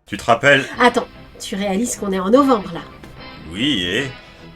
Tu te rappelles? Attends, tu réalises qu'on est en novembre là. Oui, et...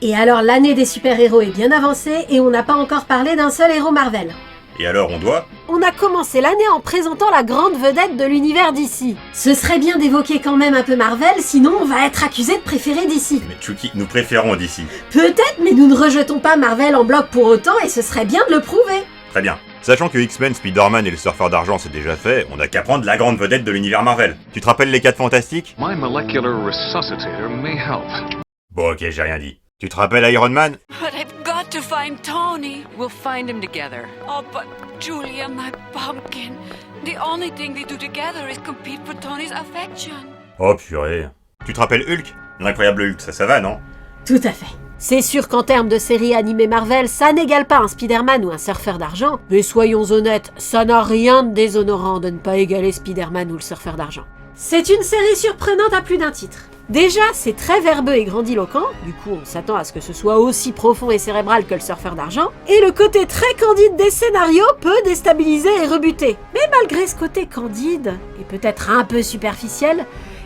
Et alors l'année des super-héros est bien avancée et on n'a pas encore parlé d'un seul héros Marvel. Et alors on doit? On a commencé l'année en présentant la grande vedette de l'univers DC. Ce serait bien d'évoquer quand même un peu Marvel, sinon on va être accusé de préférer DC. Mais Chucky, nous préférons d'ici. Peut-être, mais nous ne rejetons pas Marvel en bloc pour autant et ce serait bien de le prouver. Très bien. Sachant que X-Men, Spider-Man et le Surfeur d'Argent c'est déjà fait, on n'a qu'à prendre la grande vedette de l'univers Marvel. Tu te rappelles les 4 Fantastiques? My molecular resuscitator may help. Bon ok, j'ai rien dit. Tu te rappelles Iron Man? But I've got to find Tony. We'll find him together. Oh, but Julia, my pumpkin. The only thing they do together is compete for Tony's affection. Oh purée. Tu te rappelles Hulk? L'incroyable Hulk, ça va, non? Tout à fait. C'est sûr qu'en termes de séries animées Marvel, ça n'égale pas un Spider-Man ou un Surfeur d'Argent, mais soyons honnêtes, ça n'a rien de déshonorant de ne pas égaler Spider-Man ou le Surfeur d'Argent. C'est une série surprenante à plus d'un titre. Déjà, c'est très verbeux et grandiloquent, du coup on s'attend à ce que ce soit aussi profond et cérébral que le Surfeur d'Argent, et le côté très candide des scénarios peut déstabiliser et rebuter. Mais malgré ce côté candide, et peut-être un peu superficiel,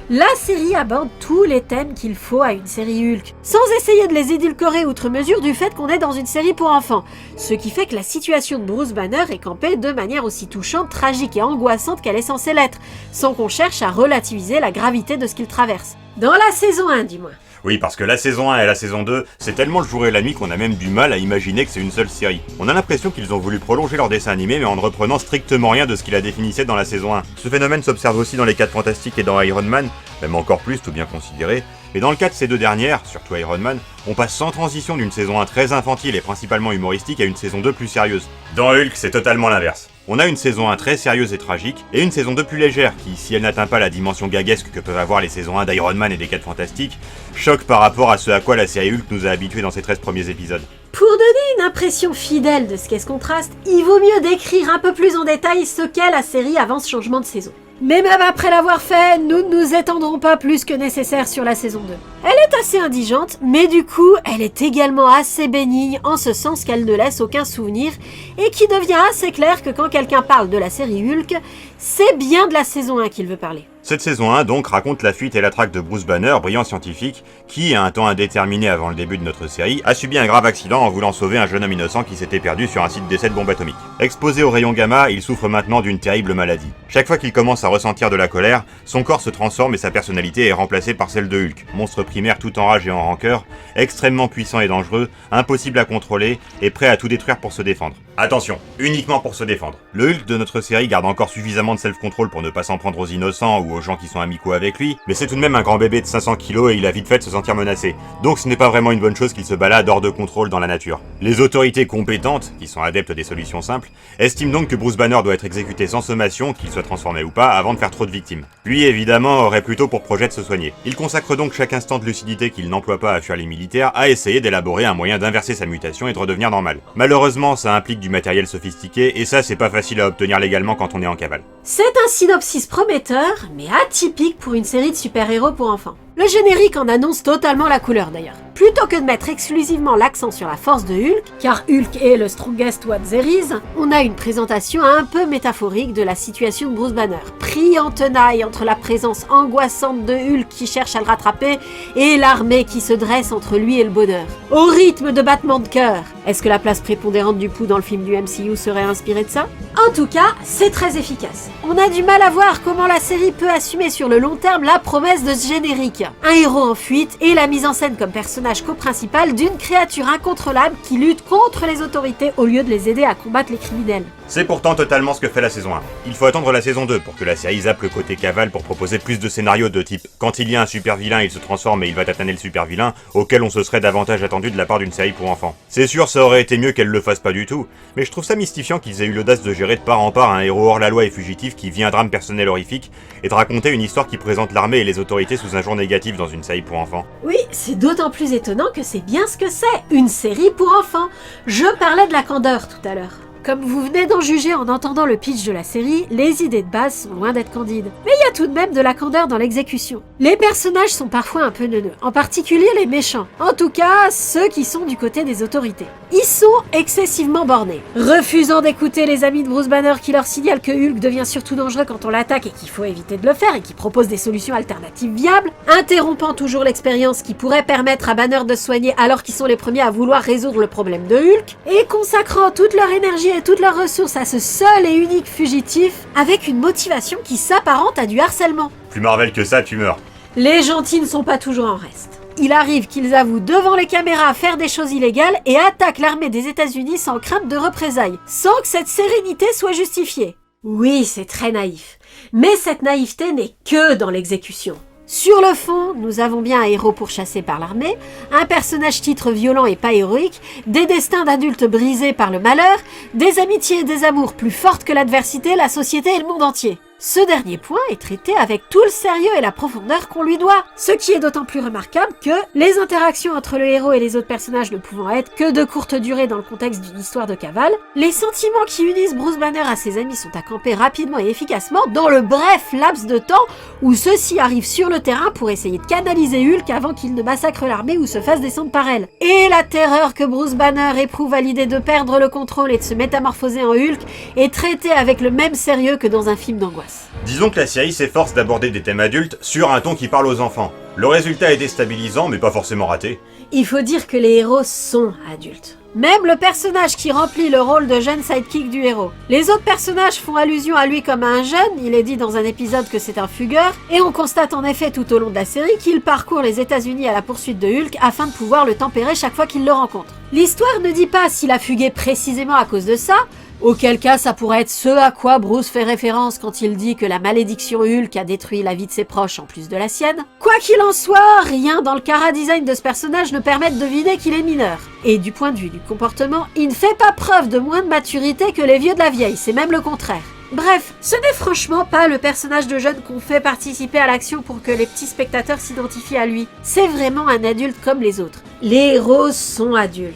la série aborde tous les thèmes qu'il faut à une série Hulk, sans essayer de les édulcorer outre mesure du fait qu'on est dans une série pour enfants, ce qui fait que la situation de Bruce Banner est campée de manière aussi touchante, tragique et angoissante qu'elle est censée l'être, sans qu'on cherche à relativiser la gravité de ce qu'il traverse. Dans la saison 1 du moins. Oui, parce que la saison 1 et la saison 2, c'est tellement le jour et la nuit qu'on a même du mal à imaginer que c'est une seule série. On a l'impression qu'ils ont voulu prolonger leur dessin animé mais en ne reprenant strictement rien de ce qui la définissait dans la saison 1. Ce phénomène s'observe aussi dans les 4 Fantastiques et dans Iron Man, même encore plus, tout bien considéré. Et dans le cas de ces deux dernières, surtout Iron Man, on passe sans transition d'une saison 1 très infantile et principalement humoristique à une saison 2 plus sérieuse. Dans Hulk, c'est totalement l'inverse. On a une saison 1 très sérieuse et tragique, et une saison 2 plus légère, qui, si elle n'atteint pas la dimension gaguesque que peuvent avoir les saisons 1 d'Iron Man et des 4 Fantastiques, choque par rapport à ce à quoi la série Hulk nous a habitués dans ses 13 premiers épisodes. Pour donner une impression fidèle de ce qu'est ce contraste, il vaut mieux décrire un peu plus en détail ce qu'est la série avant ce changement de saison. Mais même après l'avoir fait, nous ne nous étendrons pas plus que nécessaire sur la saison 2. Elle est assez indigente, mais du coup, elle est également assez bénigne en ce sens qu'elle ne laisse aucun souvenir et qui devient assez clair que quand quelqu'un parle de la série Hulk, c'est bien de la saison 1 qu'il veut parler. Cette saison 1 donc raconte la fuite et la traque de Bruce Banner, brillant scientifique, qui, à un temps indéterminé avant le début de notre série, a subi un grave accident en voulant sauver un jeune homme innocent qui s'était perdu sur un site d'essai de bombe atomique. Exposé aux rayons gamma, il souffre maintenant d'une terrible maladie. Chaque fois qu'il commence à ressentir de la colère, son corps se transforme et sa personnalité est remplacée par celle de Hulk, monstre primaire tout en rage et en rancœur, extrêmement puissant et dangereux, impossible à contrôler et prêt à tout détruire pour se défendre. Attention, uniquement pour se défendre. Le Hulk de notre série garde encore suffisamment de self-control pour ne pas s'en prendre aux innocents ou aux gens qui sont amicaux avec lui, mais c'est tout de même un grand bébé de 500 kilos et il a vite fait de se sentir menacé. Donc ce n'est pas vraiment une bonne chose qu'il se balade hors de contrôle dans la nature. Les autorités compétentes, qui sont adeptes des solutions simples, estiment donc que Bruce Banner doit être exécuté sans sommation, qu'il soit transformé ou pas, avant de faire trop de victimes. Lui, évidemment, aurait plutôt pour projet de se soigner. Il consacre donc chaque instant de lucidité qu'il n'emploie pas à fuir les militaires à essayer d'élaborer un moyen d'inverser sa mutation et de redevenir normal. Malheureusement, ça implique du matériel sophistiqué et ça, c'est pas facile à obtenir légalement quand on est en cavale. C'est un synopsis prometteur, mais atypique pour une série de super-héros pour enfants. Le générique en annonce totalement la couleur d'ailleurs. Plutôt que de mettre exclusivement l'accent sur la force de Hulk, car Hulk est le strongest what there is, on a une présentation un peu métaphorique de la situation de Bruce Banner, pris en tenaille entre la présence angoissante de Hulk qui cherche à le rattraper et l'armée qui se dresse entre lui et le bonheur. Au rythme de battements de cœur. Est-ce que la place prépondérante du pouls dans le film du MCU serait inspirée de ça? En tout cas, c'est très efficace. On a du mal à voir comment la série peut assumer sur le long terme la promesse de ce générique. Un héros en fuite et la mise en scène comme personnage co-principal d'une créature incontrôlable qui lutte contre les autorités au lieu de les aider à combattre les criminels. C'est pourtant totalement ce que fait la saison 1. Il faut attendre la saison 2 pour que la série zappe le côté cavale pour proposer plus de scénarios de type quand il y a un super vilain, il se transforme et il va tataner le super vilain, auquel on se serait davantage attendu de la part d'une série pour enfants. C'est sûr, ça aurait été mieux qu'elle le fasse pas du tout, mais je trouve ça mystifiant qu'ils aient eu l'audace de gérer de part en part un héros hors la loi et fugitif qui vit un drame personnel horrifique et de raconter une histoire qui présente l'armée et les autorités sous un jour négatif dans une série pour enfants. Oui, c'est d'autant plus étonnant que c'est bien ce que c'est, une série pour enfants. Je parlais de la candeur tout à l'heure. Comme vous venez d'en juger en entendant le pitch de la série, les idées de base sont loin d'être candides. Mais il y a tout de même de la candeur dans l'exécution. Les personnages sont parfois un peu neuneux, en particulier les méchants. En tout cas, ceux qui sont du côté des autorités. Ils sont excessivement bornés, refusant d'écouter les amis de Bruce Banner qui leur signalent que Hulk devient surtout dangereux quand on l'attaque et qu'il faut éviter de le faire et qui proposent des solutions alternatives viables, interrompant toujours l'expérience qui pourrait permettre à Banner de se soigner alors qu'ils sont les premiers à vouloir résoudre le problème de Hulk, et consacrant toute leur énergie et toutes leurs ressources à ce seul et unique fugitif, avec une motivation qui s'apparente à du harcèlement. Plus Marvel que ça, tu meurs. Les gentils ne sont pas toujours en reste. Il arrive qu'ils avouent devant les caméras faire des choses illégales et attaquent l'armée des États-Unis sans crainte de représailles, sans que cette sérénité soit justifiée. Oui, c'est très naïf. Mais cette naïveté n'est que dans l'exécution. Sur le fond, nous avons bien un héros pourchassé par l'armée, un personnage titre violent et pas héroïque, des destins d'adultes brisés par le malheur, des amitiés et des amours plus fortes que l'adversité, la société et le monde entier. Ce dernier point est traité avec tout le sérieux et la profondeur qu'on lui doit, ce qui est d'autant plus remarquable que les interactions entre le héros et les autres personnages ne pouvant être que de courte durée dans le contexte d'une histoire de cavale, les sentiments qui unissent Bruce Banner à ses amis sont à camper rapidement et efficacement dans le bref laps de temps où ceux-ci arrivent sur le terrain pour essayer de canaliser Hulk avant qu'il ne massacre l'armée ou se fasse descendre par elle. Et la terreur que Bruce Banner éprouve à l'idée de perdre le contrôle et de se métamorphoser en Hulk est traitée avec le même sérieux que dans un film d'angoisse. Disons que la série s'efforce d'aborder des thèmes adultes sur un ton qui parle aux enfants. Le résultat est déstabilisant, mais pas forcément raté. Il faut dire que les héros sont adultes. Même le personnage qui remplit le rôle de jeune sidekick du héros. Les autres personnages font allusion à lui comme à un jeune, il est dit dans un épisode que c'est un fugueur, et on constate en effet tout au long de la série qu'il parcourt les États-Unis à la poursuite de Hulk afin de pouvoir le tempérer chaque fois qu'il le rencontre. L'histoire ne dit pas s'il a fugué précisément à cause de ça, auquel cas ça pourrait être ce à quoi Bruce fait référence quand il dit que la malédiction Hulk a détruit la vie de ses proches en plus de la sienne. Quoi qu'il en soit, rien dans le chara-design de ce personnage ne permet de deviner qu'il est mineur. Et du point de vue du comportement, il ne fait pas preuve de moins de maturité que les vieux de la vieille, c'est même le contraire. Bref, ce n'est franchement pas le personnage de jeune qu'on fait participer à l'action pour que les petits spectateurs s'identifient à lui. C'est vraiment un adulte comme les autres. Les héros sont adultes.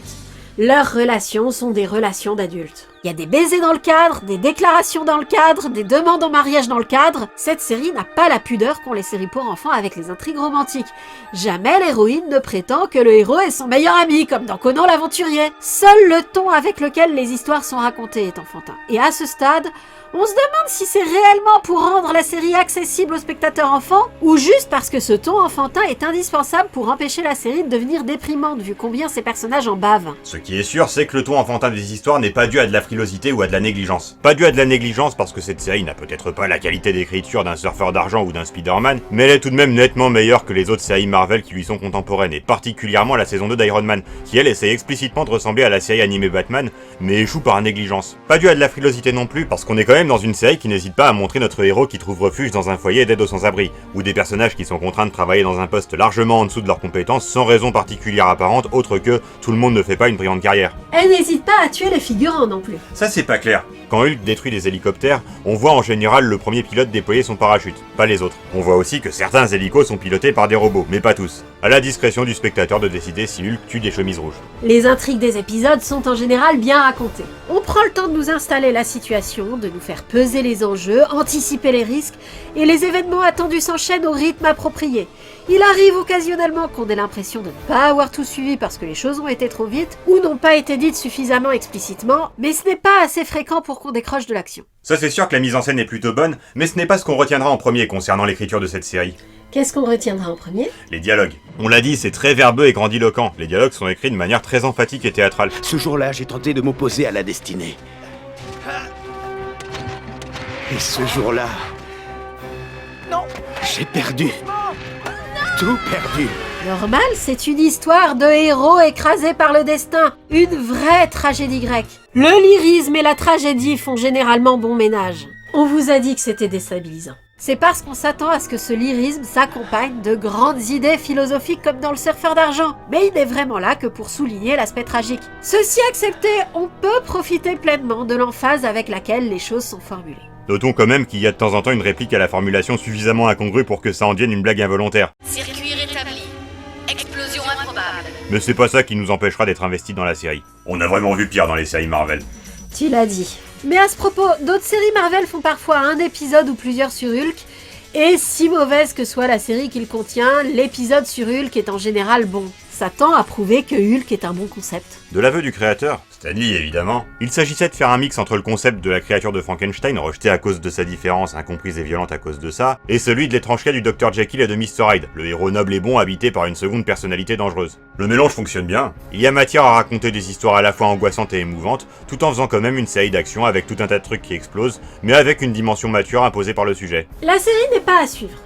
Leurs relations sont des relations d'adultes. Il y a des baisers dans le cadre, des déclarations dans le cadre, des demandes en mariage dans le cadre. Cette série n'a pas la pudeur qu'ont les séries pour enfants avec les intrigues romantiques. Jamais l'héroïne ne prétend que le héros est son meilleur ami, comme dans Conan l'aventurier. Seul le ton avec lequel les histoires sont racontées est enfantin. Et à ce stade, on se demande si c'est réellement pour rendre la série accessible aux spectateurs enfants, ou juste parce que ce ton enfantin est indispensable pour empêcher la série de devenir déprimante, vu combien ces personnages en bavent. Ce qui est sûr, c'est que le ton enfantin des histoires n'est pas dû à de la frilosité ou à de la négligence. Pas dû à de la négligence parce que cette série n'a peut-être pas la qualité d'écriture d'un surfeur d'argent ou d'un Spider-Man, mais elle est tout de même nettement meilleure que les autres séries Marvel qui lui sont contemporaines, et particulièrement la saison 2 d'Iron Man, qui elle essaie explicitement de ressembler à la série animée Batman, mais échoue par négligence. Pas dû à de la frilosité non plus, parce qu'on est quand même dans une série qui n'hésite pas à montrer notre héros qui trouve refuge dans un foyer d'aide aux sans-abri, ou des personnages qui sont contraints de travailler dans un poste largement en dessous de leurs compétences sans raison particulière apparente autre que tout le monde ne fait pas une brillante carrière. Elle n'hésite pas à tuer les figurants non plus. Ça c'est pas clair. Quand Hulk détruit des hélicoptères, on voit en général le premier pilote déployer son parachute, pas les autres. On voit aussi que certains hélicos sont pilotés par des robots, mais pas tous. À la discrétion du spectateur de décider si Hulk tue des chemises rouges. Les intrigues des épisodes sont en général bien racontées. On prend le temps de nous installer la situation, de nous faire peser les enjeux, anticiper les risques, et les événements attendus s'enchaînent au rythme approprié. Il arrive occasionnellement qu'on ait l'impression de ne pas avoir tout suivi parce que les choses ont été trop vite ou n'ont pas été dites suffisamment explicitement, mais ce n'est pas assez fréquent pour qu'on décroche de l'action. Ça c'est sûr que la mise en scène est plutôt bonne, mais ce n'est pas ce qu'on retiendra en premier concernant l'écriture de cette série. Qu'est-ce qu'on retiendra en premier ? Les dialogues. On l'a dit, c'est très verbeux et grandiloquent. Les dialogues sont écrits de manière très emphatique et théâtrale. Ce jour-là, j'ai tenté de m'opposer à la destinée. Et ce jour-là... Non, j'ai perdu. Tout perdu. Normal, c'est une histoire de héros écrasés par le destin. Une vraie tragédie grecque. Le lyrisme et la tragédie font généralement bon ménage. On vous a dit que c'était déstabilisant. C'est parce qu'on s'attend à ce que ce lyrisme s'accompagne de grandes idées philosophiques comme dans le surfeur d'argent. Mais il n'est vraiment là que pour souligner l'aspect tragique. Ceci accepté, on peut profiter pleinement de l'emphase avec laquelle les choses sont formulées. Notons quand même qu'il y a de temps en temps une réplique à la formulation suffisamment incongrue pour que ça en devienne une blague involontaire. Circuit rétabli. Explosion improbable. Mais c'est pas ça qui nous empêchera d'être investis dans la série. On a vraiment vu pire dans les séries Marvel. Tu l'as dit. Mais à ce propos, d'autres séries Marvel font parfois un épisode ou plusieurs sur Hulk, et si mauvaise que soit la série qu'il contient, l'épisode sur Hulk est en général bon. Ça tend à prouver que Hulk est un bon concept. De l'aveu du créateur, Stan Lee évidemment, il s'agissait de faire un mix entre le concept de la créature de Frankenstein, rejetée à cause de sa différence, incomprise et violente à cause de ça, et celui de l'étrange cas du Dr Jekyll et de Mr Hyde, le héros noble et bon habité par une seconde personnalité dangereuse. Le mélange fonctionne bien, il y a matière à raconter des histoires à la fois angoissantes et émouvantes, tout en faisant quand même une série d'actions avec tout un tas de trucs qui explosent, mais avec une dimension mature imposée par le sujet. La série n'est pas à suivre.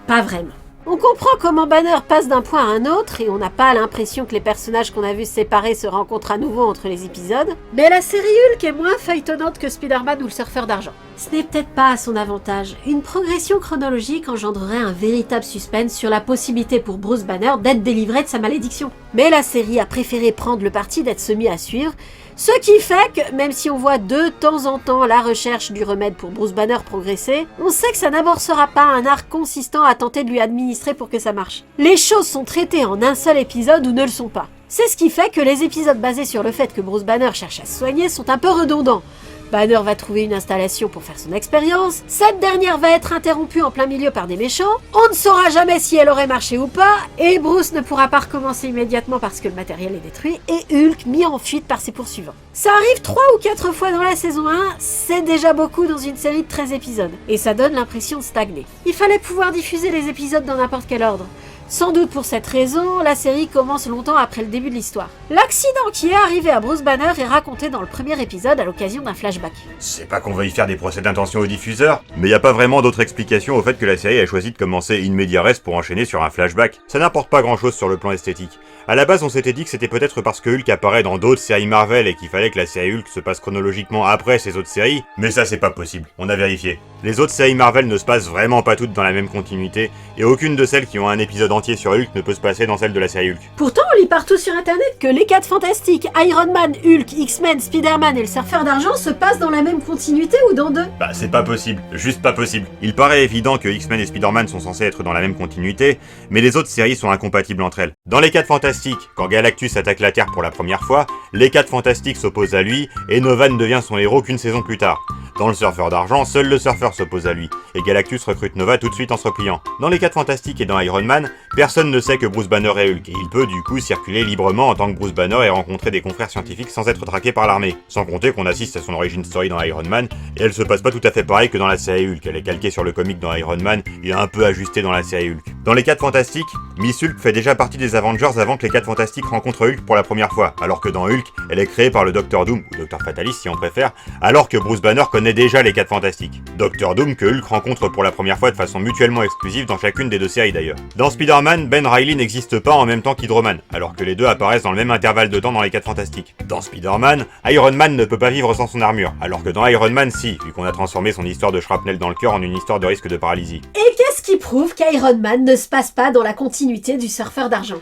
Pas vraiment. On comprend comment Banner passe d'un point à un autre et on n'a pas l'impression que les personnages qu'on a vus séparés se rencontrent à nouveau entre les épisodes, mais la série Hulk est moins feuilletonnante que Spider-Man ou le Surfeur d'Argent. Ce n'est peut-être pas à son avantage. Une progression chronologique engendrerait un véritable suspense sur la possibilité pour Bruce Banner d'être délivré de sa malédiction. Mais la série a préféré prendre le parti d'être semi à suivre, ce qui fait que, même si on voit de temps en temps la recherche du remède pour Bruce Banner progresser, on sait que ça n'amorcera pas un arc consistant à tenter de lui administrer pour que ça marche. Les choses sont traitées en un seul épisode ou ne le sont pas. C'est ce qui fait que les épisodes basés sur le fait que Bruce Banner cherche à se soigner sont un peu redondants. Banner va trouver une installation pour faire son expérience, cette dernière va être interrompue en plein milieu par des méchants, on ne saura jamais si elle aurait marché ou pas, et Bruce ne pourra pas recommencer immédiatement parce que le matériel est détruit, et Hulk mis en fuite par ses poursuivants. Ça arrive 3 ou 4 fois dans la saison 1, c'est déjà beaucoup dans une série de 13 épisodes, et ça donne l'impression de stagner. Il fallait pouvoir diffuser les épisodes dans n'importe quel ordre. Sans doute pour cette raison, la série commence longtemps après le début de l'histoire. L'accident qui est arrivé à Bruce Banner est raconté dans le premier épisode à l'occasion d'un flashback. C'est pas qu'on veuille faire des procès d'intention au diffuseur, mais y a pas vraiment d'autre explication au fait que la série a choisi de commencer in media res pour enchaîner sur un flashback. Ça n'apporte pas grand chose sur le plan esthétique. À la base, on s'était dit que c'était peut-être parce que Hulk apparaît dans d'autres séries Marvel et qu'il fallait que la série Hulk se passe chronologiquement après ces autres séries, mais ça c'est pas possible, on a vérifié. Les autres séries Marvel ne se passent vraiment pas toutes dans la même continuité, et aucune de celles qui ont un épisode entier sur Hulk ne peut se passer dans celle de la série Hulk. Pourtant, on lit partout sur internet que les 4 Fantastiques, Iron Man, Hulk, X-Men, Spider-Man et le Surfeur d'Argent se passent dans la même continuité ou dans deux. Bah c'est pas possible, juste pas possible. Il paraît évident que X-Men et Spider-Man sont censés être dans la même continuité, mais les autres séries sont incompatibles entre elles. Dans les 4 Fantastiques, quand Galactus attaque la Terre pour la première fois, les 4 Fantastiques s'opposent à lui, et Nova ne devient son héros qu'une saison plus tard. Dans le Surfeur d'Argent, seul le Surfeur s'oppose à lui, et Galactus recrute Nova tout de suite en se repliant. Dans les 4 Fantastiques et dans Iron Man, personne ne sait que Bruce Banner est Hulk, et il peut du coup circuler librement en tant que Bruce Banner et rencontrer des confrères scientifiques sans être traqué par l'armée. Sans compter qu'on assiste à son origin story dans Iron Man, et elle se passe pas tout à fait pareil que dans la série Hulk, elle est calquée sur le comic dans Iron Man, et un peu ajustée dans la série Hulk. Dans les 4 Fantastiques, Miss Hulk fait déjà partie des Avengers avant que les 4 Fantastiques rencontrent Hulk pour la première fois, alors que dans Hulk, elle est créée par le Dr Doom, ou Dr Fatalis si on préfère, alors que Bruce Banner connaît déjà les 4 Fantastiques. Dr Doom que Hulk rencontre pour la première fois de façon mutuellement exclusive dans chacune des deux séries d'ailleurs. Dans Spider-Man, Ben Reilly n'existe pas en même temps qu'Hydro-Man, alors que les deux apparaissent dans le même intervalle de temps dans les 4 Fantastiques. Dans Spider-Man, Iron Man ne peut pas vivre sans son armure, alors que dans Iron Man si, vu qu'on a transformé son histoire de shrapnel dans le cœur en une histoire de risque de paralysie. Et qu'est-ce qui prouve qu'Iron Man ne se passe pas dans la continuité du Surfeur d'Argent?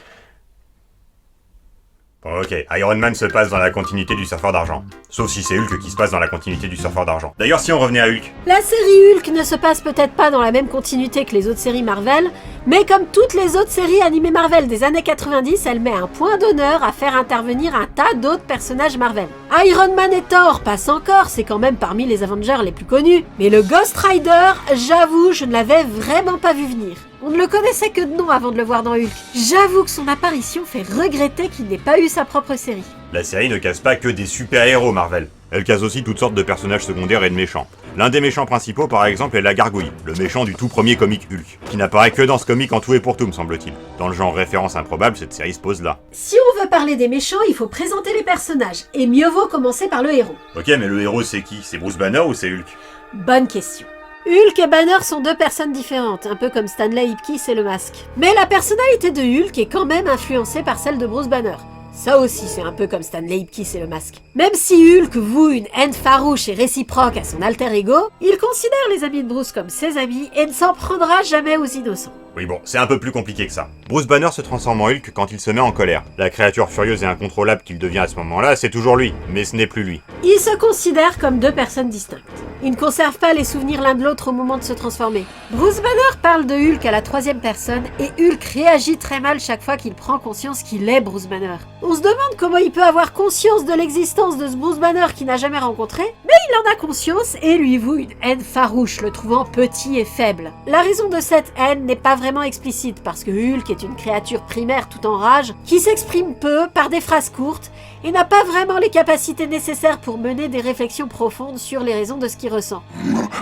Ok, Iron Man se passe dans la continuité du Surfeur d'Argent. Sauf si c'est Hulk qui se passe dans la continuité du Surfeur d'Argent. D'ailleurs, si on revenait à Hulk... La série Hulk ne se passe peut-être pas dans la même continuité que les autres séries Marvel, mais comme toutes les autres séries animées Marvel des années 90, elle met un point d'honneur à faire intervenir un tas d'autres personnages Marvel. Iron Man et Thor passent encore, c'est quand même parmi les Avengers les plus connus, mais le Ghost Rider, j'avoue, je ne l'avais vraiment pas vu venir. On ne le connaissait que de nom avant de le voir dans Hulk. J'avoue que son apparition fait regretter qu'il n'ait pas eu sa propre série. La série ne casse pas que des super-héros Marvel. Elle casse aussi toutes sortes de personnages secondaires et de méchants. L'un des méchants principaux par exemple est la Gargouille, le méchant du tout premier comic Hulk, qui n'apparaît que dans ce comic en tout et pour tout me semble-t-il. Dans le genre référence improbable, cette série se pose là. Si on veut parler des méchants, il faut présenter les personnages, et mieux vaut commencer par le héros. Ok, mais le héros c'est qui? C'est Bruce Banner ou c'est Hulk? Bonne question. Hulk et Banner sont deux personnes différentes, un peu comme Stanley Ipkiss et le Masque. Mais la personnalité de Hulk est quand même influencée par celle de Bruce Banner. Ça aussi, c'est un peu comme Stanley Ipkiss et le Masque. Même si Hulk voue une haine farouche et réciproque à son alter ego, il considère les amis de Bruce comme ses amis et ne s'en prendra jamais aux innocents. Oui bon, c'est un peu plus compliqué que ça. Bruce Banner se transforme en Hulk quand il se met en colère. La créature furieuse et incontrôlable qu'il devient à ce moment-là, c'est toujours lui, mais ce n'est plus lui. Il se considère comme deux personnes distinctes. Ils ne conservent pas les souvenirs l'un de l'autre au moment de se transformer. Bruce Banner parle de Hulk à la 3e personne et Hulk réagit très mal chaque fois qu'il prend conscience qu'il est Bruce Banner. On se demande comment il peut avoir conscience de l'existence de ce Bruce Banner qu'il n'a jamais rencontré, mais il en a conscience et lui voue une haine farouche, le trouvant petit et faible. La raison de cette haine n'est pas vraiment explicite parce que Hulk est une créature primaire tout en rage qui s'exprime peu par des phrases courtes et n'a pas vraiment les capacités nécessaires pour mener des réflexions profondes sur les raisons de ce qu'il ressent.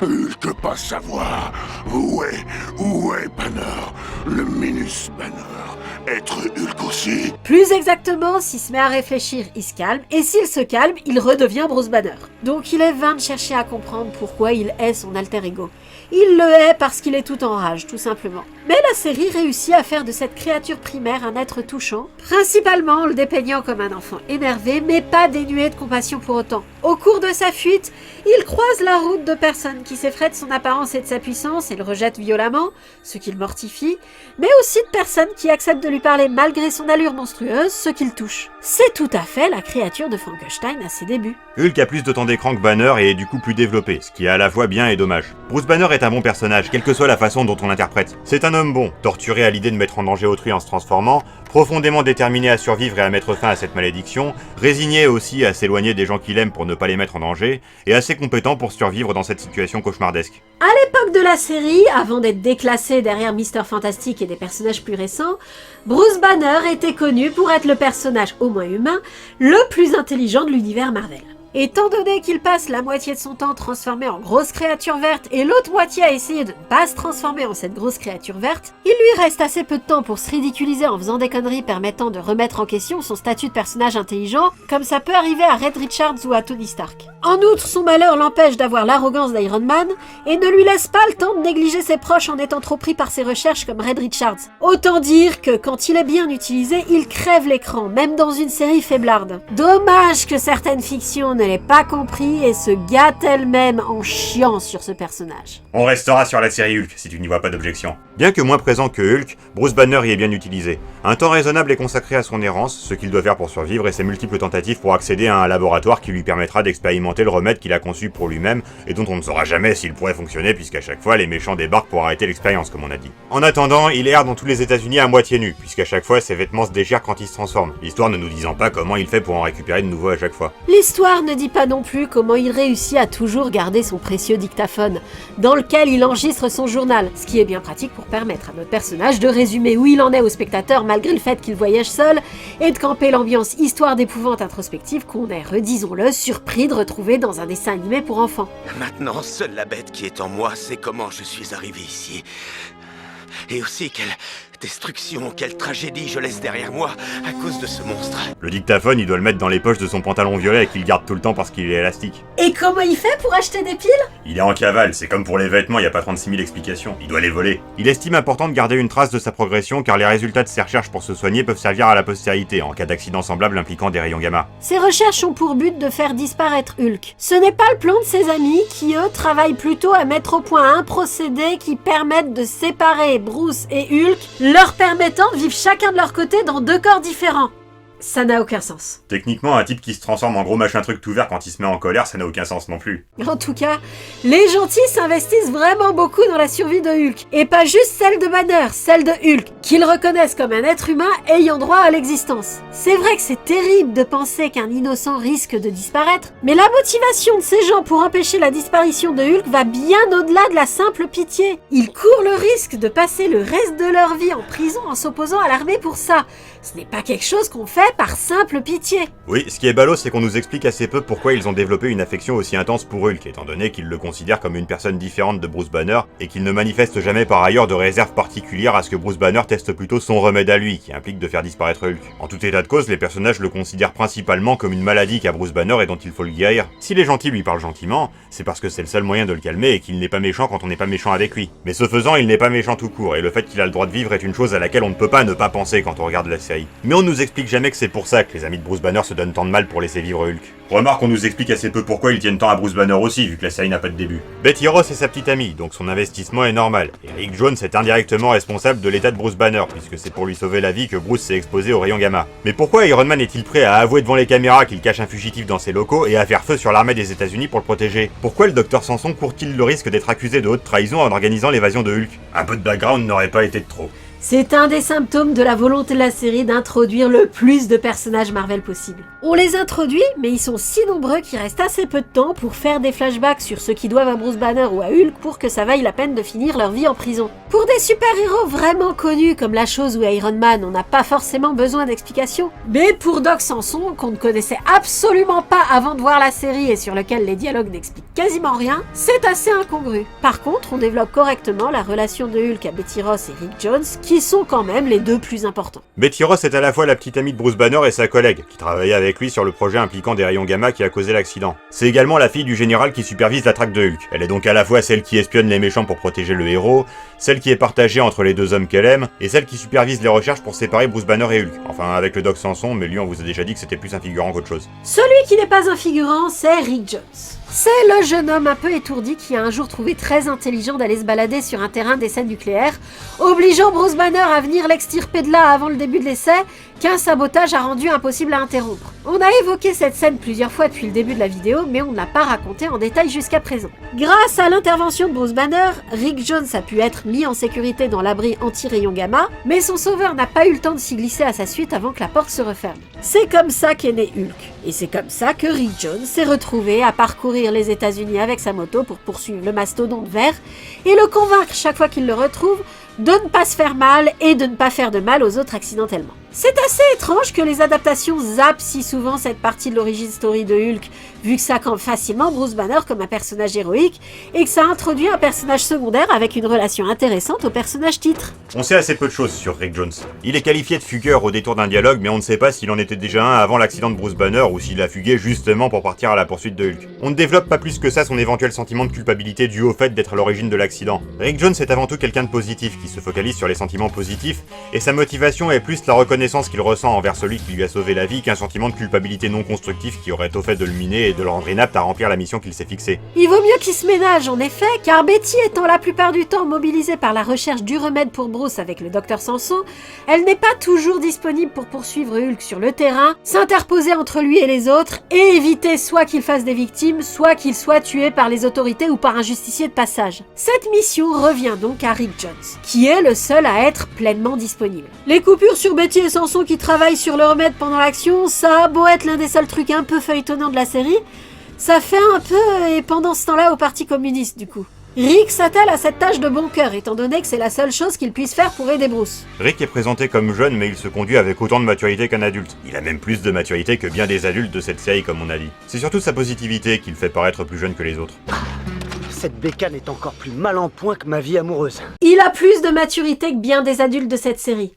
Hulk pas savoir. Où est Banner? Le Minus Banner. Être Hulk aussi? Plus exactement, s'il se met à réfléchir, il se calme, et s'il se calme, il redevient Bruce Banner. Donc il est vain de chercher à comprendre pourquoi il est son alter ego. Il le hait parce qu'il est tout en rage, tout simplement. Mais la série réussit à faire de cette créature primaire un être touchant, principalement en le dépeignant comme un enfant énervé, mais pas dénué de compassion pour autant. Au cours de sa fuite, il croise la route de personnes qui s'effraient de son apparence et de sa puissance et le rejettent violemment, ce qui le mortifie, mais aussi de personnes qui acceptent de lui parler malgré son allure monstrueuse, ce qui le touche. C'est tout à fait la créature de Frankenstein à ses débuts. Hulk a plus de temps d'écran que Banner et est du coup plus développé, ce qui est à la fois bien et dommage. Bruce Banner est un bon personnage, quelle que soit la façon dont on l'interprète. C'est un homme bon, torturé à l'idée de mettre en danger autrui en se transformant, profondément déterminé à survivre et à mettre fin à cette malédiction, résigné aussi à s'éloigner des gens qu'il aime pour ne pas les mettre en danger, et assez compétent pour survivre dans cette situation cauchemardesque. À l'époque de la série, avant d'être déclassé derrière Mr. Fantastic et des personnages plus récents, Bruce Banner était connu pour être le personnage, au moins humain, le plus intelligent de l'univers Marvel. Étant donné qu'il passe la moitié de son temps transformé en grosse créature verte et l'autre moitié à essayer de ne pas se transformer en cette grosse créature verte, il lui reste assez peu de temps pour se ridiculiser en faisant des conneries permettant de remettre en question son statut de personnage intelligent, comme ça peut arriver à Reed Richards ou à Tony Stark. En outre, son malheur l'empêche d'avoir l'arrogance d'Iron Man et ne lui laisse pas le temps de négliger ses proches en étant trop pris par ses recherches comme Reed Richards. Autant dire que quand il est bien utilisé, il crève l'écran, même dans une série faiblarde. Dommage que certaines fictions ne l'aient pas compris et se gâtent elles-mêmes en chiant sur ce personnage. On restera sur la série Hulk, si tu n'y vois pas d'objection. Bien que moins présent que Hulk, Bruce Banner y est bien utilisé. Un temps raisonnable est consacré à son errance, ce qu'il doit faire pour survivre et ses multiples tentatives pour accéder à un laboratoire qui lui permettra d'expérimenter le remède qu'il a conçu pour lui-même et dont on ne saura jamais s'il pourrait fonctionner puisqu'à chaque fois les méchants débarquent pour arrêter l'expérience comme on a dit. En attendant, il erre dans tous les États-Unis à moitié nu, puisqu'à chaque fois ses vêtements se déchirent quand il se transforme, l'histoire ne nous disant pas comment il fait pour en récupérer de nouveau à chaque fois. L'histoire ne dit pas non plus comment il réussit à toujours garder son précieux dictaphone, dans lequel il enregistre son journal, ce qui est bien pratique pour permettre à notre personnage de résumer où il en est au spectateur malgré le fait qu'il voyage seul, et de camper l'ambiance histoire d'épouvante introspective qu'on est, redisons-le, surpris de retrouver dans un dessin animé pour enfants. Maintenant, seule la bête qui est en moi sait comment je suis arrivé ici. Et aussi quelle destruction, quelle tragédie je laisse derrière moi à cause de ce monstre. Le dictaphone, il doit le mettre dans les poches de son pantalon violet et qu'il garde tout le temps parce qu'il est élastique. Et comment il fait pour acheter des piles? Il est en cavale, c'est comme pour les vêtements, y a pas 36 000 explications. Il doit les voler. Il estime important de garder une trace de sa progression car les résultats de ses recherches pour se soigner peuvent servir à la postérité en cas d'accident semblable impliquant des rayons gamma. Ces recherches ont pour but de faire disparaître Hulk. Ce n'est pas le plan de ses amis qui, eux, travaillent plutôt à mettre au point un procédé qui permette de séparer Bruce et Hulk, leur permettant de vivre chacun de leur côté dans deux corps différents. Ça n'a aucun sens. Techniquement, un type qui se transforme en gros machin truc tout vert quand il se met en colère, ça n'a aucun sens non plus. En tout cas, les gentils s'investissent vraiment beaucoup dans la survie de Hulk. Et pas juste celle de Banner, celle de Hulk, qu'ils reconnaissent comme un être humain ayant droit à l'existence. C'est vrai que c'est terrible de penser qu'un innocent risque de disparaître, mais la motivation de ces gens pour empêcher la disparition de Hulk va bien au-delà de la simple pitié. Ils courent le risque de passer le reste de leur vie en prison en s'opposant à l'armée pour ça. Ce n'est pas quelque chose qu'on fait par simple pitié. Oui, ce qui est ballot, c'est qu'on nous explique assez peu pourquoi ils ont développé une affection aussi intense pour Hulk, étant donné qu'ils le considèrent comme une personne différente de Bruce Banner, et qu'ils ne manifestent jamais par ailleurs de réserve particulière à ce que Bruce Banner teste plutôt son remède à lui, qui implique de faire disparaître Hulk. En tout état de cause, les personnages le considèrent principalement comme une maladie qu'a Bruce Banner et dont il faut le guérir. Si les gentils lui parlent gentiment, c'est parce que c'est le seul moyen de le calmer et qu'il n'est pas méchant quand on n'est pas méchant avec lui. Mais ce faisant, il n'est pas méchant tout court, et le fait qu'il a le droit de vivre est une chose à laquelle on ne peut pas ne pas penser quand on regarde la série. Mais on nous explique jamais que c'est pour ça que les amis de Bruce Banner se donnent tant de mal pour laisser vivre Hulk. Remarque qu'on nous explique assez peu pourquoi ils tiennent tant à Bruce Banner aussi, vu que la série n'a pas de début. Betty Ross est sa petite amie, donc son investissement est normal. Et Rick Jones est indirectement responsable de l'état de Bruce Banner. Banner, puisque c'est pour lui sauver la vie que Bruce s'est exposé aux rayons gamma. Mais pourquoi Iron Man est-il prêt à avouer devant les caméras qu'il cache un fugitif dans ses locaux et à faire feu sur l'armée des États-Unis pour le protéger? Pourquoi le Dr Samson court-il le risque d'être accusé de haute trahison en organisant l'évasion de Hulk? Un peu de background n'aurait pas été de trop. C'est un des symptômes de la volonté de la série d'introduire le plus de personnages Marvel possible. On les introduit, mais ils sont si nombreux qu'il reste assez peu de temps pour faire des flashbacks sur ceux qui doivent à Bruce Banner ou à Hulk pour que ça vaille la peine de finir leur vie en prison. Pour des super-héros vraiment connus comme la Chose ou Iron Man, on n'a pas forcément besoin d'explications. Mais pour Doc Samson, qu'on ne connaissait absolument pas avant de voir la série et sur lequel les dialogues n'expliquent quasiment rien, c'est assez incongru. Par contre, on développe correctement la relation de Hulk à Betty Ross et Rick Jones, qui sont quand même les deux plus importants. Betty Ross est à la fois la petite amie de Bruce Banner et sa collègue, qui travaillait avec lui sur le projet impliquant des rayons gamma qui a causé l'accident. C'est également la fille du général qui supervise la traque de Hulk. Elle est donc à la fois celle qui espionne les méchants pour protéger le héros, celle qui est partagée entre les deux hommes qu'elle aime, et celle qui supervise les recherches pour séparer Bruce Banner et Hulk. Enfin, avec le Doc Samson, mais lui on vous a déjà dit que c'était plus un figurant qu'autre chose. Celui qui n'est pas un figurant, c'est Rick Jones. C'est le jeune homme un peu étourdi qui a un jour trouvé très intelligent d'aller se balader sur un terrain d'essai nucléaire, obligeant Bruce Banner à venir l'extirper de là avant le début de l'essai, qu'un sabotage a rendu impossible à interrompre. On a évoqué cette scène plusieurs fois depuis le début de la vidéo, mais on ne l'a pas raconté en détail jusqu'à présent. Grâce à l'intervention de Bruce Banner, Rick Jones a pu être mis en sécurité dans l'abri anti-rayon gamma, mais son sauveur n'a pas eu le temps de s'y glisser à sa suite avant que la porte se referme. C'est comme ça qu'est né Hulk, et c'est comme ça que Rick Jones s'est retrouvé à parcourir les États-Unis avec sa moto pour poursuivre le mastodonte vert et le convaincre chaque fois qu'il le retrouve de ne pas se faire mal et de ne pas faire de mal aux autres accidentellement. C'est assez étrange que les adaptations zappent si souvent cette partie de l'origin story de Hulk, vu que ça campe facilement Bruce Banner comme un personnage héroïque, et que ça introduit un personnage secondaire avec une relation intéressante au personnage titre. On sait assez peu de choses sur Rick Jones. Il est qualifié de fugueur au détour d'un dialogue, mais on ne sait pas s'il en était déjà un avant l'accident de Bruce Banner ou s'il a fugué justement pour partir à la poursuite de Hulk. On ne développe pas plus que ça son éventuel sentiment de culpabilité dû au fait d'être à l'origine de l'accident. Rick Jones est avant tout quelqu'un de positif, qui se focalise sur les sentiments positifs, et sa motivation est plus la reconnaissance qu'il ressent envers celui qui lui a sauvé la vie qu'un sentiment de culpabilité non constructif qui aurait au fait de le miner et de le rendre inapte à remplir la mission qu'il s'est fixée. Il vaut mieux qu'il se ménage en effet, car Betty étant la plupart du temps mobilisée par la recherche du remède pour Bruce avec le Dr Samson, elle n'est pas toujours disponible pour poursuivre Hulk sur le terrain, s'interposer entre lui et les autres, et éviter soit qu'il fasse des victimes, soit qu'il soit tué par les autorités ou par un justicier de passage. Cette mission revient donc à Rick Jones, qui est le seul à être pleinement disponible. Les coupures sur Betty et Samson qui travaillent sur le remède pendant l'action, ça a beau être l'un des seuls trucs un peu feuilletonnants de la série, ça fait un peu et pendant ce temps-là au Parti communiste du coup. Rick s'attelle à cette tâche de bon cœur, étant donné que c'est la seule chose qu'il puisse faire pour aider Bruce. Rick est présenté comme jeune, mais il se conduit avec autant de maturité qu'un adulte. Il a même plus de maturité que bien des adultes de cette série, comme on a dit. C'est surtout sa positivité qui le fait paraître plus jeune que les autres. Cette bécane est encore plus mal en point que ma vie amoureuse. Il a plus de maturité que bien des adultes de cette série.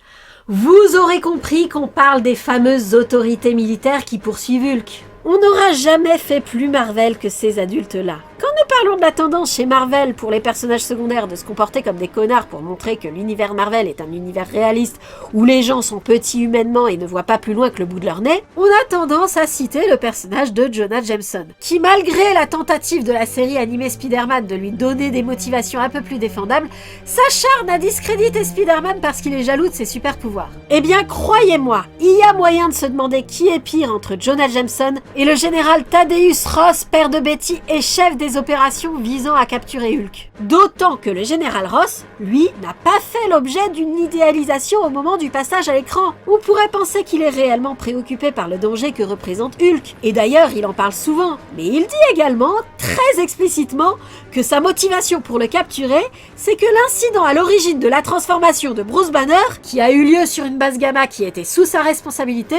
Vous aurez compris qu'on parle des fameuses autorités militaires qui poursuivent Hulk. On n'aura jamais fait plus Marvel que ces adultes-là. Quand nous parlons de la tendance chez Marvel pour les personnages secondaires de se comporter comme des connards pour montrer que l'univers Marvel est un univers réaliste où les gens sont petits humainement et ne voient pas plus loin que le bout de leur nez, on a tendance à citer le personnage de Jonah Jameson, qui malgré la tentative de la série animée Spider-Man de lui donner des motivations un peu plus défendables, s'acharne à discréditer Spider-Man parce qu'il est jaloux de ses super pouvoirs. Eh bien croyez-moi, il y a moyen de se demander qui est pire entre Jonah Jameson et le général Thaddeus Ross, père de Betty et chef des opérations visant à capturer Hulk. D'autant que le général Ross, lui, n'a pas fait l'objet d'une idéalisation au moment du passage à l'écran. On pourrait penser qu'il est réellement préoccupé par le danger que représente Hulk. Et d'ailleurs, il en parle souvent. Mais il dit également, très explicitement, que sa motivation pour le capturer, c'est que l'incident à l'origine de la transformation de Bruce Banner, qui a eu lieu sur une base gamma qui était sous sa responsabilité,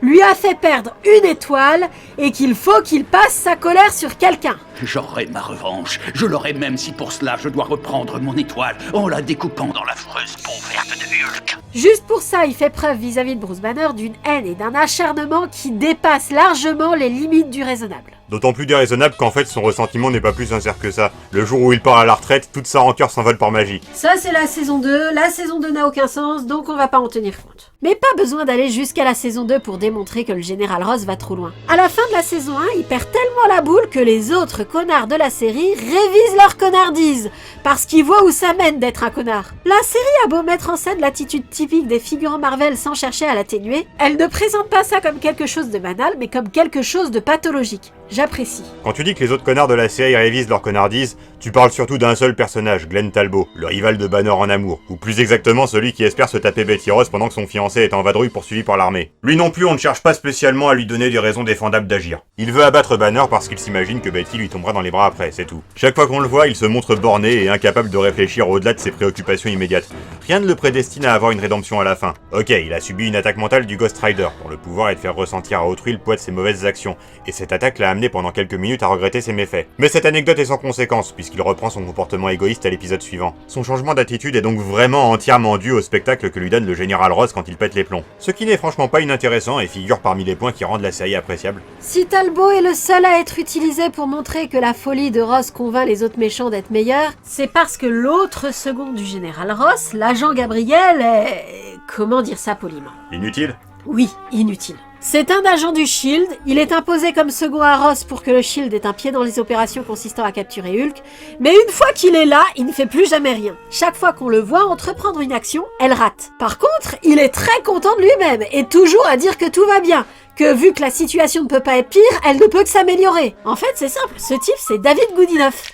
lui a fait perdre une étoile et qu'il faut qu'il passe sa colère sur quelqu'un. J'aurai ma revanche. Je l'aurai même si pour cela je dois reprendre mon étoile en la découpant dans l'affreuse peau verte de Hulk. Juste pour ça, il fait preuve vis-à-vis de Bruce Banner d'une haine et d'un acharnement qui dépassent largement les limites du raisonnable. D'autant plus déraisonnable qu'en fait son ressentiment n'est pas plus sincère que ça. Le jour où il part à la retraite, toute sa rancœur s'envole par magie. Ça c'est la saison 2 n'a aucun sens, donc on va pas en tenir compte. Mais pas besoin d'aller jusqu'à la saison 2 pour démontrer que le général Ross va trop loin. À la fin de la saison 1, il perd tellement la boule que les autres connards de la série révisent leur connardise, parce qu'ils voient où ça mène d'être un connard. La série a beau mettre en scène l'attitude typique des figurants Marvel sans chercher à l'atténuer, elle ne présente pas ça comme quelque chose de banal, mais comme quelque chose de pathologique. J'apprécie. Quand tu dis que les autres connards de la série révisent leur connardise, tu parles surtout d'un seul personnage, Glenn Talbot, le rival de Banner en amour, ou plus exactement celui qui espère se taper Betty Ross pendant que son fiancé est en vadrouille poursuivi par l'armée. Lui non plus, on ne cherche pas spécialement à lui donner des raisons défendables d'agir. Il veut abattre Banner parce qu'il s'imagine que Betty lui tombera dans les bras après, c'est tout. Chaque fois qu'on le voit, il se montre borné et incapable de réfléchir au-delà de ses préoccupations immédiates. Rien ne le prédestine à avoir une rédemption à la fin. Ok, il a subi une attaque mentale du Ghost Rider, dont le pouvoir est de faire ressentir à autrui le poids de ses mauvaises actions, et cette attaque l'a amené pendant quelques minutes à regretter ses méfaits. Mais cette anecdote est sans conséquence, puisqu'il reprend son comportement égoïste à l'épisode suivant. Son changement d'attitude est donc vraiment entièrement dû au spectacle que lui donne le général Ross quand il pète les plombs. Ce qui n'est franchement pas inintéressant et figure parmi les points qui rendent la série appréciable. Si Talbot est le seul à être utilisé pour montrer que la folie de Ross convainc les autres méchants d'être meilleurs, c'est parce que l'autre second du général Ross, l'agent Gabriel, est... comment dire ça poliment? Inutile ? Oui, inutile. C'est un agent du SHIELD, il est imposé comme second à Ross pour que le SHIELD ait un pied dans les opérations consistant à capturer Hulk, mais une fois qu'il est là, il ne fait plus jamais rien. Chaque fois qu'on le voit entreprendre une action, elle rate. Par contre, il est très content de lui-même, et toujours à dire que tout va bien, que vu que la situation ne peut pas être pire, elle ne peut que s'améliorer. En fait, c'est simple, ce type c'est David Goodenough.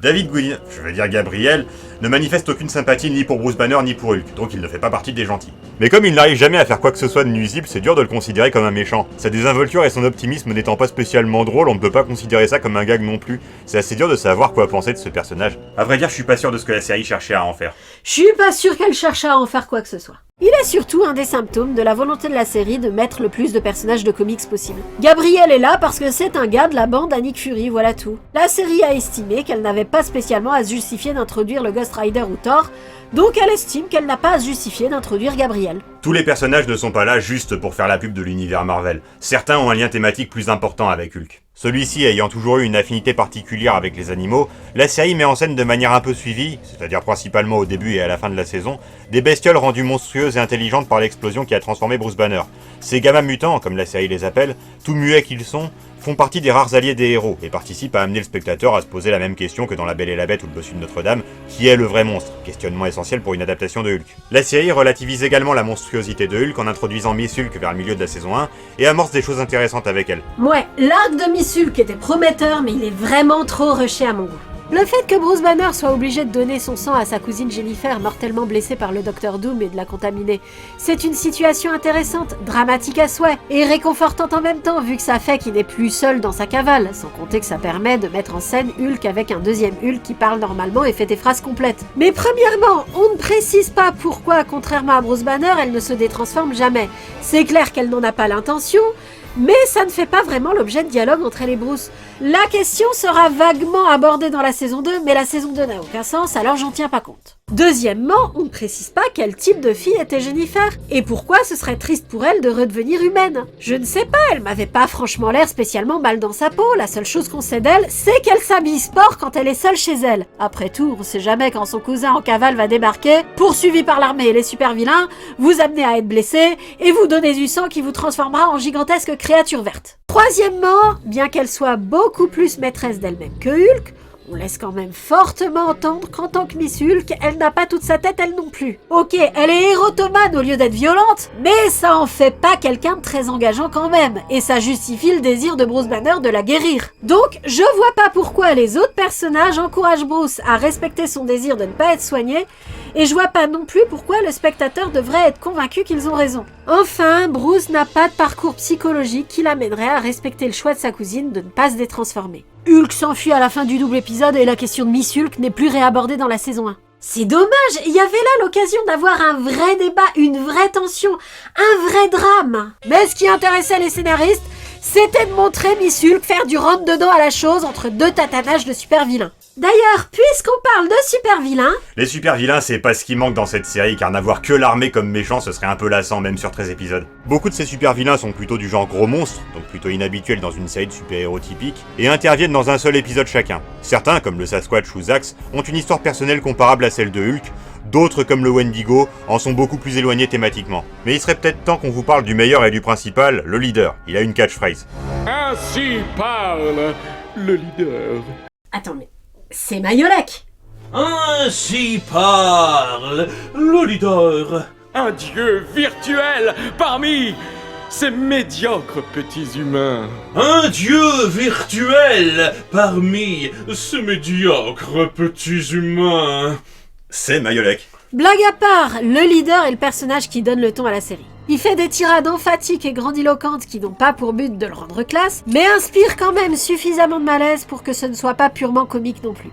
David Goodenough, je veux dire Gabriel, ne manifeste aucune sympathie ni pour Bruce Banner ni pour Hulk, donc il ne fait pas partie des gentils. Mais comme il n'arrive jamais à faire quoi que ce soit de nuisible, c'est dur de le considérer comme un méchant. Sa désinvolture et son optimisme n'étant pas spécialement drôles, on ne peut pas considérer ça comme un gag non plus. C'est assez dur de savoir quoi penser de ce personnage. À vrai dire, je suis pas sûr de ce que la série cherchait à en faire. Je suis pas sûr qu'elle cherche à en faire quoi que ce soit. Il est surtout un des symptômes de la volonté de la série de mettre le plus de personnages de comics possible. Gabriel est là parce que c'est un gars de la bande à Nick Fury, voilà tout. La série a estimé qu'elle n'avait pas spécialement à se justifier d'introduire le Ghost Rider ou Thor, donc elle estime qu'elle n'a pas à se justifier d'introduire Gabriel. Tous les personnages ne sont pas là juste pour faire la pub de l'univers Marvel. Certains ont un lien thématique plus important avec Hulk. Celui-ci ayant toujours eu une affinité particulière avec les animaux, la série met en scène de manière un peu suivie, c'est-à-dire principalement au début et à la fin de la saison, des bestioles rendues monstrueuses et intelligentes par l'explosion qui a transformé Bruce Banner. Ces gamins mutants, comme la série les appelle, tout muets qu'ils sont, font partie des rares alliés des héros et participent à amener le spectateur à se poser la même question que dans La Belle et la Bête ou le Bossu de Notre-Dame, qui est le vrai monstre, questionnement essentiel pour une adaptation de Hulk. La série relativise également la monstruosité de Hulk en introduisant Miss Hulk vers le milieu de la saison 1 et amorce des choses intéressantes avec elle. Ouais, l'arc de Miss Hulk était prometteur, mais il est vraiment trop rushé à mon goût. Le fait que Bruce Banner soit obligé de donner son sang à sa cousine Jennifer, mortellement blessée par le Docteur Doom et de la contaminer, c'est une situation intéressante, dramatique à souhait, et réconfortante en même temps vu que ça fait qu'il n'est plus seul dans sa cavale, sans compter que ça permet de mettre en scène Hulk avec un deuxième Hulk qui parle normalement et fait des phrases complètes. Mais premièrement, on ne précise pas pourquoi, contrairement à Bruce Banner, elle ne se détransforme jamais. C'est clair qu'elle n'en a pas l'intention, mais ça ne fait pas vraiment l'objet de dialogue entre elle et Bruce. La question sera vaguement abordée dans la saison 2, mais la saison 2 n'a aucun sens, alors j'en tiens pas compte. Deuxièmement, on ne précise pas quel type de fille était Jennifer, et pourquoi ce serait triste pour elle de redevenir humaine. Je ne sais pas, elle m'avait pas franchement l'air spécialement mal dans sa peau, la seule chose qu'on sait d'elle, c'est qu'elle s'habille sport quand elle est seule chez elle. Après tout, on sait jamais quand son cousin en cavale va débarquer, poursuivi par l'armée et les super vilains, vous amener à être blessé, et vous donner du sang qui vous transformera en gigantesque créature verte. Troisièmement, bien qu'elle soit beaucoup plus maîtresse d'elle-même que Hulk, on laisse quand même fortement entendre qu'en tant que Miss Hulk, elle n'a pas toute sa tête elle non plus. Ok, elle est érotomane au lieu d'être violente, mais ça en fait pas quelqu'un de très engageant quand même, et ça justifie le désir de Bruce Banner de la guérir. Donc, je vois pas pourquoi les autres personnages encouragent Bruce à respecter son désir de ne pas être soigné, et je vois pas non plus pourquoi le spectateur devrait être convaincu qu'ils ont raison. Enfin, Bruce n'a pas de parcours psychologique qui l'amènerait à respecter le choix de sa cousine de ne pas se détransformer. Hulk s'enfuit à la fin du double épisode et la question de Miss Hulk n'est plus réabordée dans la saison 1. C'est dommage, il y avait là l'occasion d'avoir un vrai débat, une vraie tension, un vrai drame. Mais ce qui intéressait les scénaristes, c'était de montrer Miss Hulk faire du rentre-dedans à la chose entre deux tatanages de super-vilains. D'ailleurs, puisqu'on parle de super-vilains... Les super-vilains, c'est pas ce qui manque dans cette série, car n'avoir que l'armée comme méchant, ce serait un peu lassant, même sur 13 épisodes. Beaucoup de ces super-vilains sont plutôt du genre gros monstres, donc plutôt inhabituels dans une série de super-héros typiques, et interviennent dans un seul épisode chacun. Certains, comme le Sasquatch ou Zax, ont une histoire personnelle comparable à celle de Hulk, D'autres, comme le Wendigo, en sont beaucoup plus éloignés thématiquement. Mais il serait peut-être temps qu'on vous parle du meilleur et du principal, le leader. Il a une catchphrase. Ainsi parle le leader. Attends, mais c'est Mayolek. Ainsi parle le leader. Un dieu virtuel parmi ces médiocres petits humains. Un dieu virtuel parmi ces médiocres petits humains. C'est Mayolek. Blague à part, le leader est le personnage qui donne le ton à la série. Il fait des tirades emphatiques et grandiloquentes qui n'ont pas pour but de le rendre classe, mais inspirent quand même suffisamment de malaise pour que ce ne soit pas purement comique non plus.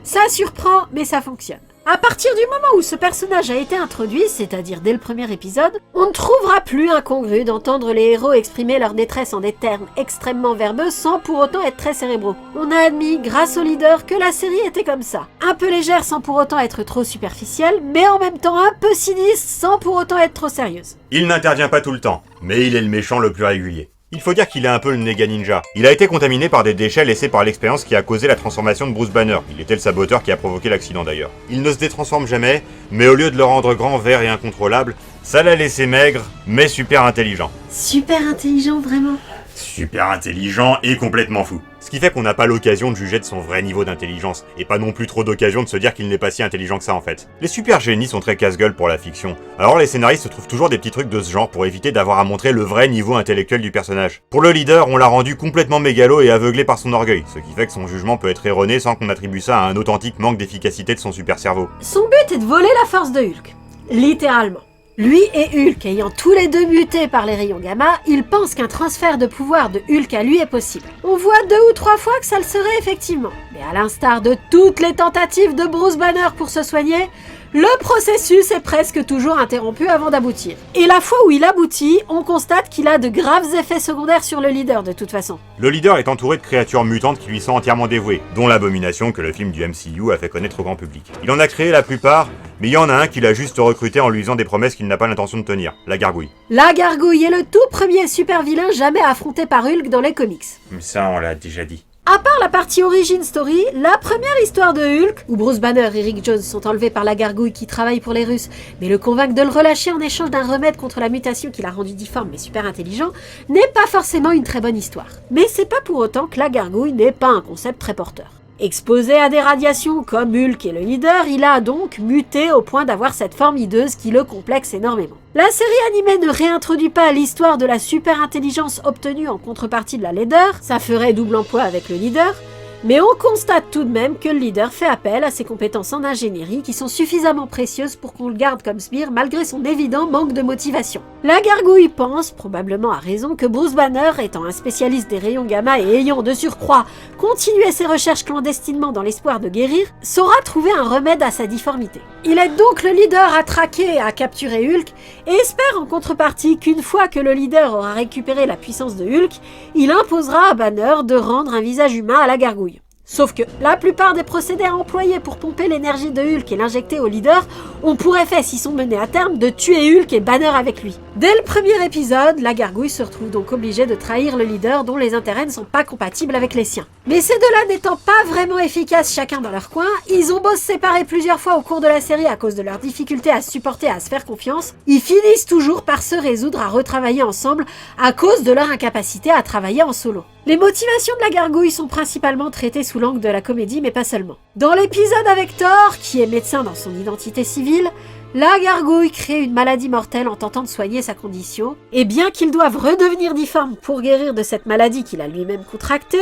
Ça surprend, mais ça fonctionne. À partir du moment où ce personnage a été introduit, c'est-à-dire dès le premier épisode, on ne trouvera plus incongru d'entendre les héros exprimer leur détresse en des termes extrêmement verbeux sans pour autant être très cérébraux. On a admis, grâce au leader, que la série était comme ça. Un peu légère sans pour autant être trop superficielle, mais en même temps un peu sinistre sans pour autant être trop sérieuse. Il n'intervient pas tout le temps, mais il est le méchant le plus régulier. Il faut dire qu'il est un peu le Nega Ninja. Il a été contaminé par des déchets laissés par l'expérience qui a causé la transformation de Bruce Banner. Il était le saboteur qui a provoqué l'accident d'ailleurs. Il ne se détransforme jamais, mais au lieu de le rendre grand, vert et incontrôlable, ça l'a laissé maigre, mais super intelligent. Super intelligent, vraiment. Super intelligent et complètement fou. Ce qui fait qu'on n'a pas l'occasion de juger de son vrai niveau d'intelligence, et pas non plus trop d'occasion de se dire qu'il n'est pas si intelligent que ça en fait. Les super génies sont très casse-gueule pour la fiction, alors les scénaristes se trouvent toujours des petits trucs de ce genre pour éviter d'avoir à montrer le vrai niveau intellectuel du personnage. Pour le leader, on l'a rendu complètement mégalo et aveuglé par son orgueil, ce qui fait que son jugement peut être erroné sans qu'on attribue ça à un authentique manque d'efficacité de son super cerveau. Son but est de voler la force de Hulk. Littéralement. Lui et Hulk ayant tous les deux muté par les rayons gamma, il pense qu'un transfert de pouvoir de Hulk à lui est possible. On voit 2 ou 3 fois que ça le serait effectivement. Mais à l'instar de toutes les tentatives de Bruce Banner pour se soigner, le processus est presque toujours interrompu avant d'aboutir. Et la fois où il aboutit, on constate qu'il a de graves effets secondaires sur le leader de toute façon. Le leader est entouré de créatures mutantes qui lui sont entièrement dévouées, dont l'abomination que le film du MCU a fait connaître au grand public. Il en a créé la plupart, mais il y en a un qu'il a juste recruté en lui faisant des promesses qu'il n'a pas l'intention de tenir, la Gargouille. La Gargouille est le tout premier super vilain jamais affronté par Hulk dans les comics. Mais ça, on l'a déjà dit. À part la partie origin story, la première histoire de Hulk, où Bruce Banner et Rick Jones sont enlevés par la Gargouille qui travaille pour les Russes, mais le convainc de le relâcher en échange d'un remède contre la mutation qui l'a rendu difforme mais super intelligent, n'est pas forcément une très bonne histoire. Mais c'est pas pour autant que la Gargouille n'est pas un concept très porteur. Exposé à des radiations comme Hulk et le leader, il a donc muté au point d'avoir cette forme hideuse qui le complexe énormément. La série animée ne réintroduit pas l'histoire de la super intelligence obtenue en contrepartie de la laideur, ça ferait double emploi avec le leader, mais on constate tout de même que le leader fait appel à ses compétences en ingénierie qui sont suffisamment précieuses pour qu'on le garde comme sbire malgré son évident manque de motivation. La Gargouille pense, probablement à raison, que Bruce Banner, étant un spécialiste des rayons gamma et ayant de surcroît continué ses recherches clandestinement dans l'espoir de guérir, saura trouver un remède à sa difformité. Il aide donc le leader à traquer et à capturer Hulk et espère en contrepartie qu'une fois que le leader aura récupéré la puissance de Hulk, il imposera à Banner de rendre un visage humain à la Gargouille. Sauf que la plupart des procédés employés pour pomper l'énergie de Hulk et l'injecter au leader ont pour effet, s'ils sont menés à terme, de tuer Hulk et Banner avec lui. Dès le premier épisode, la Gargouille se retrouve donc obligée de trahir le leader dont les intérêts ne sont pas compatibles avec les siens. Mais ces deux-là n'étant pas vraiment efficaces chacun dans leur coin, ils ont beau se séparer plusieurs fois au cours de la série à cause de leur difficulté à se supporter et à se faire confiance, ils finissent toujours par se résoudre à retravailler ensemble à cause de leur incapacité à travailler en solo. Les motivations de la Gargouille sont principalement traitées sous l'angle de la comédie, mais pas seulement. Dans l'épisode avec Thor, qui est médecin dans son identité civile, la Gargouille crée une maladie mortelle en tentant de soigner sa condition, et bien qu'il doive redevenir difforme pour guérir de cette maladie qu'il a lui-même contractée,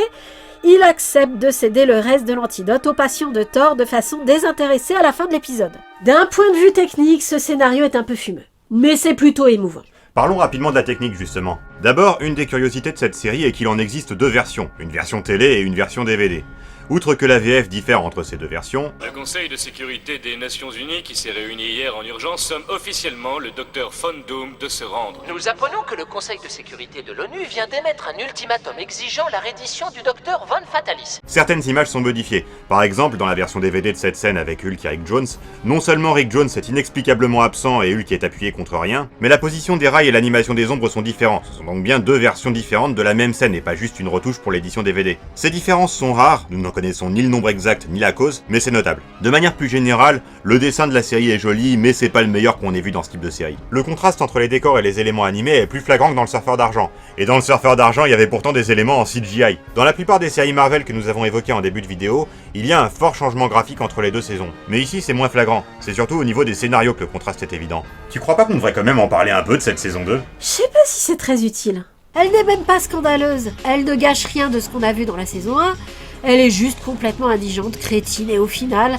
il accepte de céder le reste de l'antidote aux patients de Thor de façon désintéressée à la fin de l'épisode. D'un point de vue technique, ce scénario est un peu fumeux, mais c'est plutôt émouvant. Parlons rapidement de la technique justement. D'abord, une des curiosités de cette série est qu'il en existe 2 versions, une version télé et une version DVD. Outre que la VF diffère entre ces 2 versions, le Conseil de sécurité des Nations Unies qui s'est réuni hier en urgence somme officiellement le Dr Von Doom de se rendre. Nous apprenons que le Conseil de sécurité de l'ONU vient d'émettre un ultimatum exigeant la reddition du Dr Von Fatalis. Certaines images sont modifiées. Par exemple, dans la version DVD de cette scène avec Hulk et Rick Jones, non seulement Rick Jones est inexplicablement absent et Hulk est appuyé contre rien, mais la position des rails et l'animation des ombres sont différents. Ce sont donc bien 2 versions différentes de la même scène et pas juste une retouche pour l'édition DVD. Ces différences sont rares, nous n'en connaissons ni le nombre exact ni la cause, mais c'est notable. De manière plus générale, le dessin de la série est joli, mais c'est pas le meilleur qu'on ait vu dans ce type de série. Le contraste entre les décors et les éléments animés est plus flagrant que dans le Surfeur d'argent. Et dans le Surfeur d'argent, il y avait pourtant des éléments en CGI. Dans la plupart des séries Marvel que nous avons évoquées en début de vidéo, il y a un fort changement graphique entre les deux saisons. Mais ici, c'est moins flagrant. C'est surtout au niveau des scénarios que le contraste est évident. Tu crois pas qu'on devrait quand même en parler un peu de cette saison 2 ? Je sais pas si c'est très utile. Elle n'est même pas scandaleuse. Elle ne gâche rien de ce qu'on a vu dans la saison 1. Elle est juste complètement indigente, crétine et au final,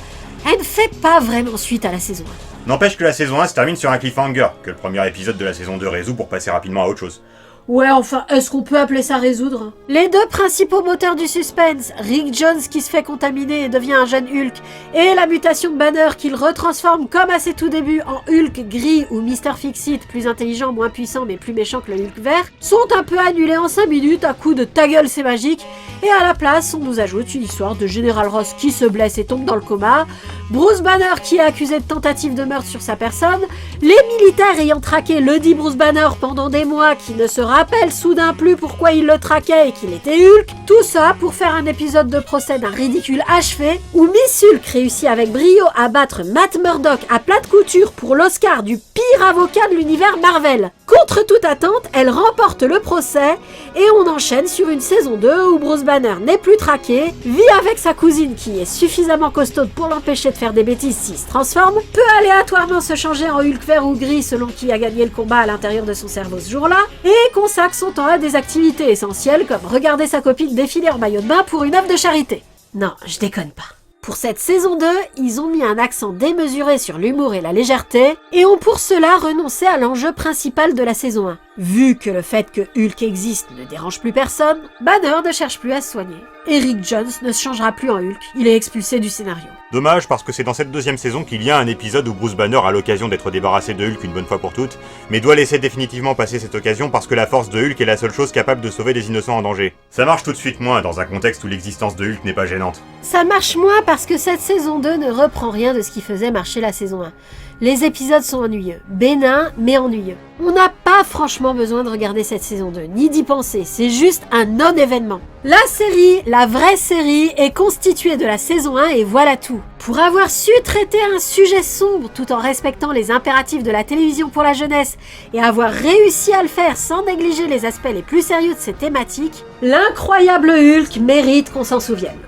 elle ne fait pas vraiment suite à la saison 1. N'empêche que la saison 1 se termine sur un cliffhanger, que le premier épisode de la saison 2 résout pour passer rapidement à autre chose. Ouais, enfin, est-ce qu'on peut appeler ça résoudre ? Les deux principaux moteurs du suspense, Rick Jones qui se fait contaminer et devient un jeune Hulk, et la mutation de Banner qu'il retransforme comme à ses tout débuts en Hulk gris ou Mr. Fix-It, plus intelligent, moins puissant mais plus méchant que le Hulk vert, sont un peu annulés en 5 minutes à coup de ta gueule c'est magique, et à la place on nous ajoute une histoire de Général Ross qui se blesse et tombe dans le coma, Bruce Banner qui est accusé de tentative de meurtre sur sa personne, les militaires ayant traqué le dit Bruce Banner pendant des mois qui ne se rappelle soudain plus pourquoi il le traquait et qu'il était Hulk, tout ça pour faire un épisode de procès d'un ridicule achevé où Miss Hulk réussit avec brio à battre Matt Murdock à plate couture pour l'Oscar du pire avocat de l'univers Marvel. Contre toute attente, elle remporte le procès et on enchaîne sur une saison 2 où Bruce Banner n'est plus traqué, vit avec sa cousine qui est suffisamment costaude pour l'empêcher de faire des bêtises s'il se transforme, peut aléatoirement se changer en Hulk vert ou gris selon qui a gagné le combat à l'intérieur de son cerveau ce jour-là, et consacre son temps à des activités essentielles comme regarder sa copine défiler en maillot de bain pour une œuvre de charité. Non, je déconne pas. Pour cette saison 2, ils ont mis un accent démesuré sur l'humour et la légèreté, et ont pour cela renoncé à l'enjeu principal de la saison 1. Vu que le fait que Hulk existe ne dérange plus personne, Banner ne cherche plus à se soigner. Rick Jones ne se changera plus en Hulk, il est expulsé du scénario. Dommage parce que c'est dans cette deuxième saison qu'il y a un épisode où Bruce Banner a l'occasion d'être débarrassé de Hulk une bonne fois pour toutes, mais doit laisser définitivement passer cette occasion parce que la force de Hulk est la seule chose capable de sauver des innocents en danger. Ça marche tout de suite moins dans un contexte où l'existence de Hulk n'est pas gênante. Ça marche moins parce que cette saison 2 ne reprend rien de ce qui faisait marcher la saison 1. Les épisodes sont ennuyeux, bénins mais ennuyeux. On n'a pas franchement besoin de regarder cette saison 2, ni d'y penser, c'est juste un non-événement. La série, la vraie série, est constituée de la saison 1 et voilà tout. Pour avoir su traiter un sujet sombre tout en respectant les impératifs de la télévision pour la jeunesse et avoir réussi à le faire sans négliger les aspects les plus sérieux de ces thématiques, l'incroyable Hulk mérite qu'on s'en souvienne.